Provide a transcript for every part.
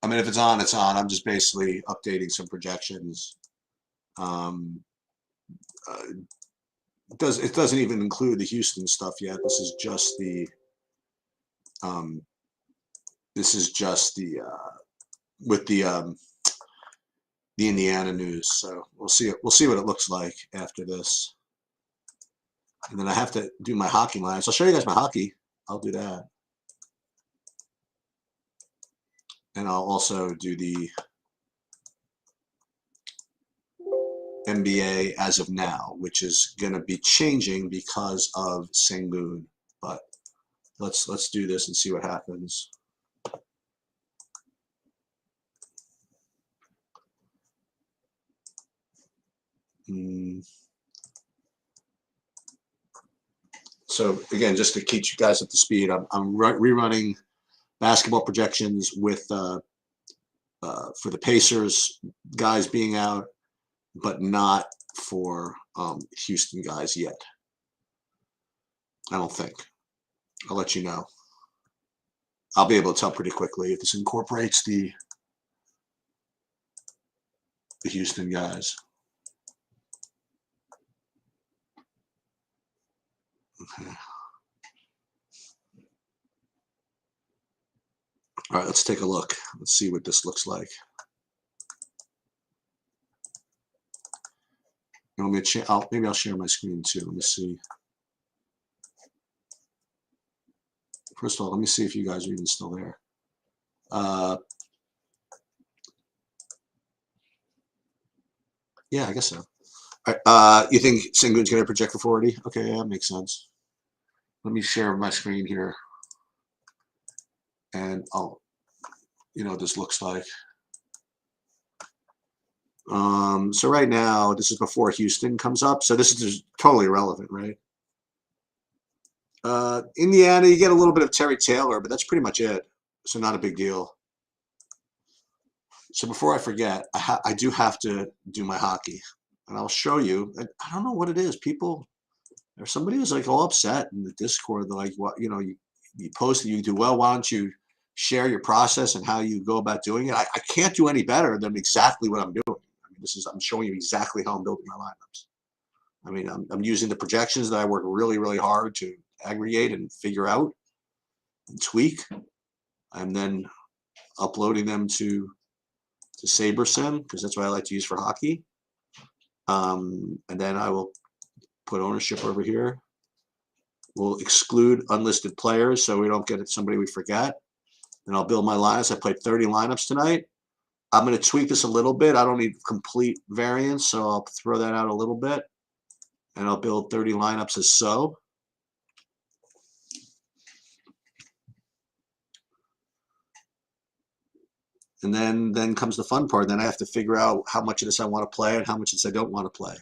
I mean, if it's on, it's on. I'm just basically updating some projections. Um, it doesn't even include the Houston stuff yet. This is just the um, with the Indiana news. So we'll see it. We'll see what it looks like after this. And then I have to do my hockey lines. I'll show you guys my hockey. I'll do that. And I'll also do the NBA as of now, which is going to be changing because of Sengun. But let's do this and see what happens. So again, just to keep you guys up to speed, I'm rerunning basketball projections with for the Pacers guys being out, but not for Houston guys yet. I don't think. I'll let you know. I'll be able to tell pretty quickly if this incorporates the Houston guys. Okay. All right, let's take a look. Let's see what this looks like. Maybe I'll share my screen too. Let me see. First of all, let me see if you guys are even still there. Yeah, I guess so. All right, you think Sengun's going to project for 40? Okay, yeah, that makes sense. Let me share my screen here. And I'll, what this looks like. So right now, this is before Houston comes up. So this is just totally irrelevant, right? Indiana, you get a little bit of Terry Taylor, but that's pretty much it. So not a big deal. So before I forget, I do have to do my hockey. And I'll show you. I don't know what it is. People, there's somebody who's like all upset in the Discord. They're like, what, you post it, you do well. Why don't you share your process and how you go about doing it? I can't do any better than exactly what I'm doing. I mean, I'm showing you exactly how I'm building my lineups. I mean, I'm using the projections that I work really, really hard to aggregate and figure out and tweak. And then uploading them to SaberSim, because that's what I like to use for hockey. And then I will put ownership over here. We'll exclude unlisted players so we don't get somebody we forget. And I'll build my lineups. I played 30 lineups tonight. I'm going to tweak this a little bit. I don't need complete variance, so I'll throw that out a little bit. And I'll build 30 lineups as so. And then comes the fun part. Then I have to figure out how much of this I want to play and how much of this I don't want to play.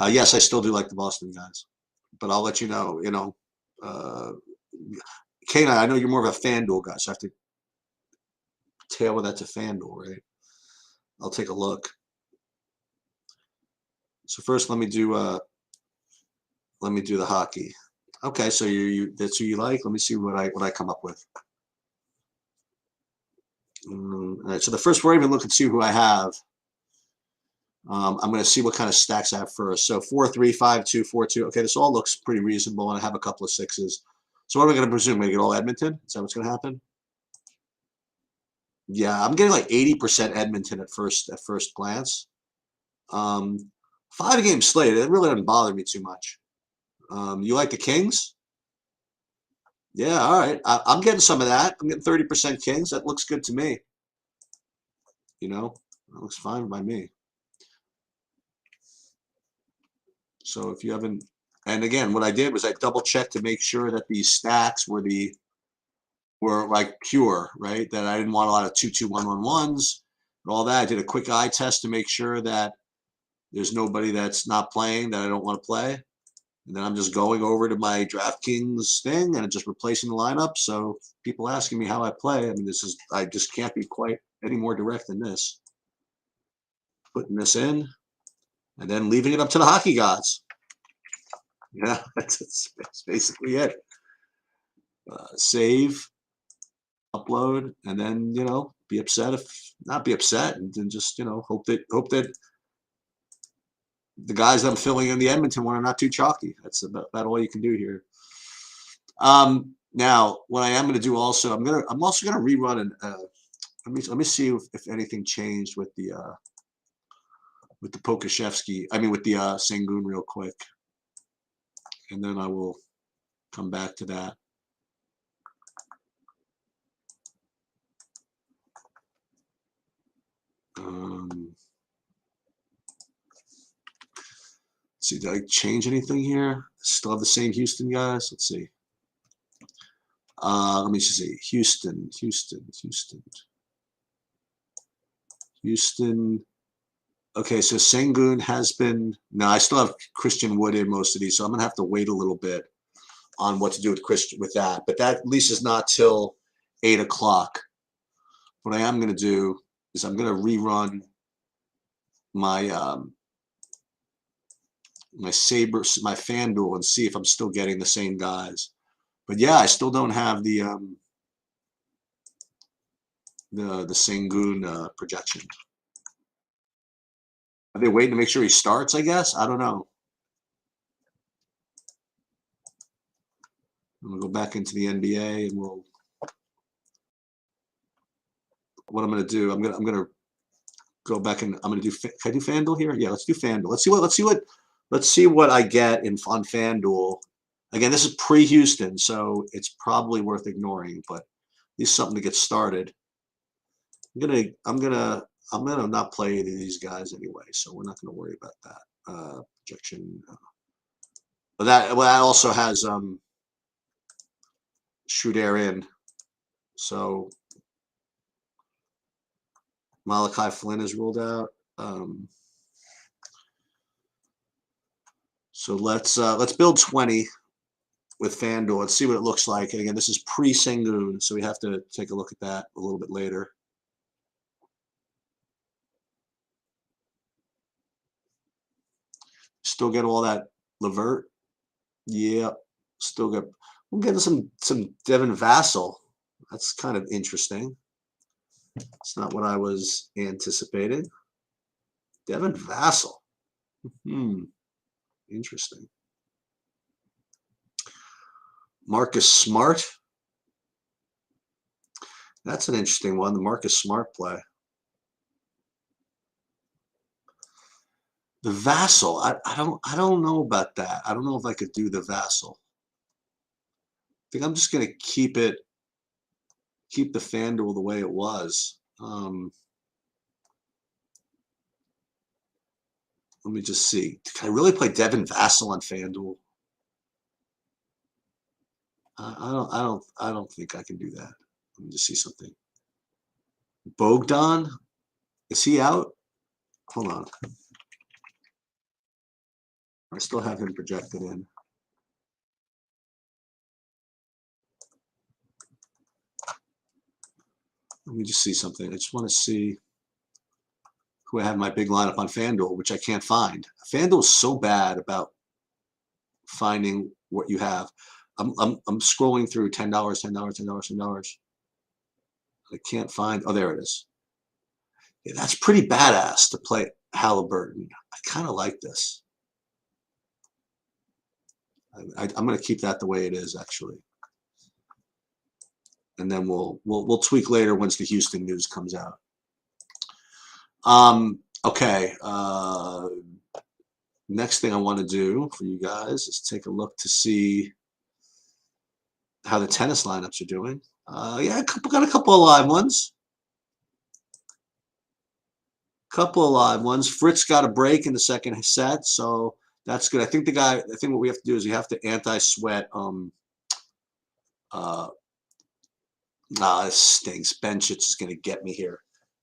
Yes, I still do like the Boston guys, but I'll let you know. Kane, I know you're more of a FanDuel guy, so I have to tailor that to FanDuel, right? I'll take a look. So first, let me do the hockey. Okay, so that's who you like. Let me see what I come up with. All right, so the first we're even looking to see who I have. I'm going to see what kind of stacks I have first. So 4-3, 5-2, 4-2. Okay, this all looks pretty reasonable, and I have a couple of sixes. So what am I going to presume? We're going to get all Edmonton? Is that what's going to happen? Yeah, I'm getting like 80% Edmonton at first glance. 5-game slate. It really doesn't bother me too much. You like the Kings? Yeah, all right. I'm getting some of that. I'm getting 30% Kings. That looks good to me. That looks fine by me. So if you haven't, and again, what I did was I double checked to make sure that these stacks were like pure, right? That I didn't want a lot of 2-2, 1-1-1s and all that. I did a quick eye test to make sure that there's nobody that's not playing that I don't want to play. And then I'm just going over to my DraftKings thing and just replacing the lineup. So people asking me how I play, I mean, I just can't be quite any more direct than this. Putting this in and then leaving it up to the hockey gods. Yeah, that's basically it. Save. upload, and then be upset if not be upset, and then just hope that the guys that I'm filling in the Edmonton one are not too chalky. That's about all you can do here. Now, what I am going to do also, I'm also going to rerun and let me see if anything changed with the Pokashevsky. I mean with the Sengun real quick, and then I will come back to that. Let's see, did I change anything here? Still have the same Houston guys. Let's see. Let me just see. Houston. Okay, so Sengun has been. No, I still have Christian Wood in most of these, so I'm gonna have to wait a little bit on what to do with Christian with that. But that at least is not till 8 o'clock. What I am gonna do is I'm gonna rerun my my FanDuel and see if I'm still getting the same guys. But yeah, I still don't have the Sengun projection. Are they waiting to make sure he starts, I guess? I don't know. I'm going to go back into the NBA and what I'm going to do, I'm going to go back and I'm going to do, can I do FanDuel here? Yeah, let's do FanDuel. Let's see what I get on FanDuel. Again, this is pre-Houston, so it's probably worth ignoring, but at least something to get started. I'm gonna not play any of these guys anyway, so we're not gonna worry about that projection. But that also has Schroeder in, so Malachi Flynn is ruled out. So let's build 20 with FanDuel. Let's see what it looks like. And again, this is pre-Sengun, so we have to take a look at that a little bit later. Still get all that Levert. Yep. Still get. I'm getting some Devin Vassell. That's kind of interesting. It's not what I was anticipating. Devin Vassell. Interesting. Marcus Smart. That's an interesting one. The Marcus Smart play. The Vassell. I don't know about that. I don't know if I could do the Vassell. I think I'm just gonna keep the FanDuel the way it was. Let me just see. Can I really play Devin Vassell on FanDuel? I don't think I can do that. Let me just see something. Bogdan, is he out? Hold on. I still have him projected in. Let me just see something. I just want to see who I have in my big lineup on FanDuel, which I can't find. FanDuel is so bad about finding what you have. I'm scrolling through $10, $10. I can't find. Oh, there it is. Yeah, that's pretty badass to play Halliburton. I kind of like this. I'm going to keep that the way it is, actually. And then we'll tweak later once the Houston news comes out. Okay. Next thing I want to do for you guys is take a look to see how the tennis lineups are doing. Yeah, got a couple of live ones. Fritz got a break in the second set, so that's good. I think what we have to do is we have to anti-sweat. This stinks. Bencic is going to get me here.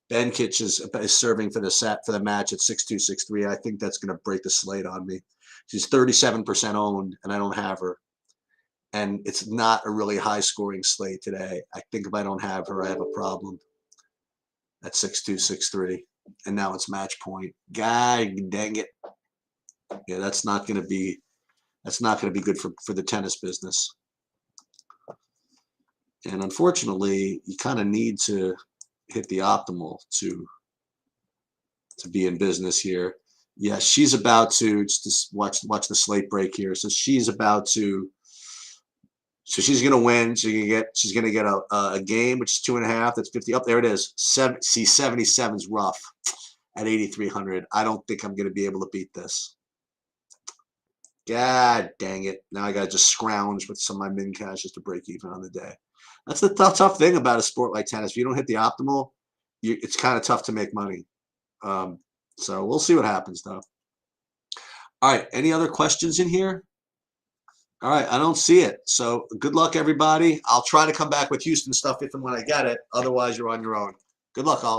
Bencic is serving for the match at 6-2, 6-3. I think that's going to break the slate on me. She's 37% owned, and I don't have her. And it's not a really high-scoring slate today. I think if I don't have her, I have a problem. At 6-2, 6-3. And now it's match point. God dang it. Yeah, that's not going to be good for the tennis business. And unfortunately, you kind of need to hit the optimal to be in business here. Yeah, she's about to just watch the slate break here. So she's about to. So she's going to win. She's going to get a game, which is 2.5. That's 50. Up there it is. 77's rough at 8,300. I don't think I'm going to be able to beat this. God dang it. Now I got to just scrounge with some of my min cash just to break even on the day. That's the tough thing about a sport like tennis. If you don't hit the optimal, it's kind of tough to make money. So we'll see what happens, though. All right. Any other questions in here? All right. I don't see it. So good luck, everybody. I'll try to come back with Houston stuff if and when I get it. Otherwise, you're on your own. Good luck, all.